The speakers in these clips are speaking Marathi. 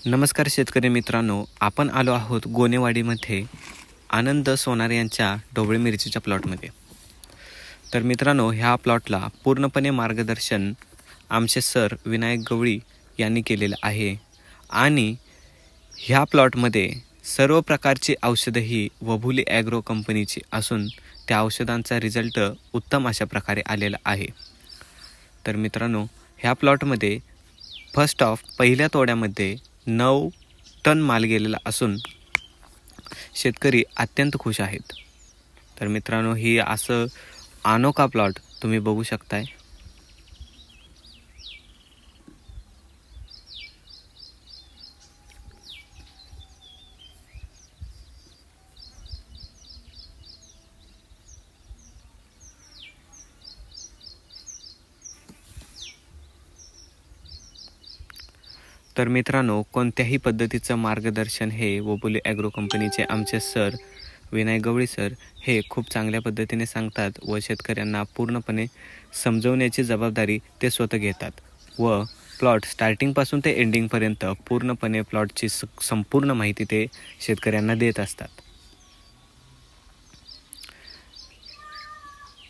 नमस्कार शेतकरी मित्रांनो, आपण आलो आहोत गोनेवाडीमध्ये आनंद सोनार यांच्या ढोबळी मिरचीच्या प्लॉटमध्ये. तर मित्रांनो, ह्या प्लॉटला पूर्णपणे मार्गदर्शन आमचे सर विनायक गवळी यांनी केलेलं आहे आणि ह्या प्लॉटमध्ये सर्व प्रकारची औषधंही वभुली ॲग्रो कंपनीची असून त्या औषधांचा रिझल्ट उत्तम अशा प्रकारे आलेला आहे. तर मित्रांनो, ह्या प्लॉटमध्ये फर्स्ट ऑफ पहिल्या तोड्यामध्ये 9 टन माल गेलेला असून शेतकरी अत्यंत खुश आहेत. तर मित्रांनो, ही असं अनोखा प्लॉट तुम्ही बघू शकताय. तर मित्रांनो, कोणत्याही पद्धतीचं मार्गदर्शन हे वभुली ॲग्रो कंपनीचे आमचे सर विनायक गवळी सर हे खूप चांगल्या पद्धतीने सांगतात व शेतकऱ्यांना पूर्णपणे समजवण्याची जबाबदारी ते स्वतः घेतात व प्लॉट स्टार्टिंगपासून ते एंडिंगपर्यंत पूर्णपणे प्लॉटची संपूर्ण माहिती ते शेतकऱ्यांना देत असतात.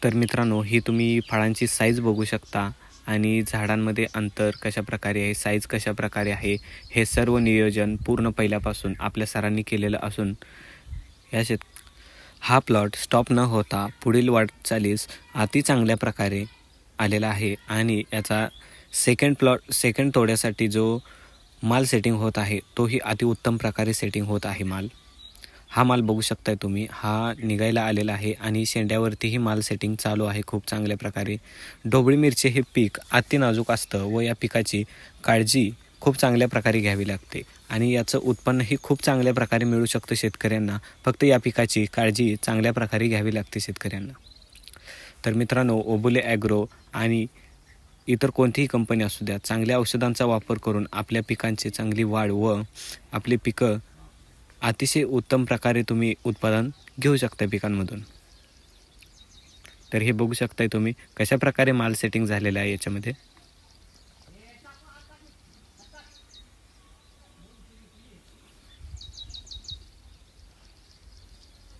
तर मित्रांनो, ही तुम्ही फळांची साईज बघू शकता आणि झाडांमध्ये अंतर कशा प्रकारे आहे, साईज कशा प्रकारे आहे, हे सर्व नियोजन पूर्ण पहिल्यापासून आपल्या सरांनी केलेलं असून हा प्लॉट स्टॉप न होता पुढील वाटचालीस अति चांगल्या प्रकारे आलेला आहे आणि याचा सेकंड तोड्यासाठी जो माल सेटिंग होत आहे तोही अतिउत्तम प्रकारे सेटिंग होत आहे. हा माल बघू शकताय तुम्ही, हा निघायला आलेला आहे आणि शेंड्यावरतीही माल सेटिंग चालू आहे खूप चांगल्या प्रकारे. ढोबळी मिरची हे पीक अति नाजूक असतं व या पिकाची काळजी खूप चांगल्या प्रकारे घ्यावी लागते आणि याचं उत्पन्नही खूप चांगल्या प्रकारे मिळू शकतं शेतकऱ्यांना. फक्त या पिकाची काळजी चांगल्या प्रकारे घ्यावी लागते शेतकऱ्यांना. तर मित्रांनो, वभुली ॲग्रो आणि इतर कोणतीही कंपनी असू द्या, चांगल्या औषधांचा वापर करून आपल्या पिकांची चांगली वाढ व आपली पिकं अतिशय उत्तम प्रकारे तुम्ही उत्पादन घेऊ शकता पिकांमधून. तर हे बघू शकताय तुम्ही कशा प्रकारे माल सेटिंग झालेलं आहे याच्यामध्ये.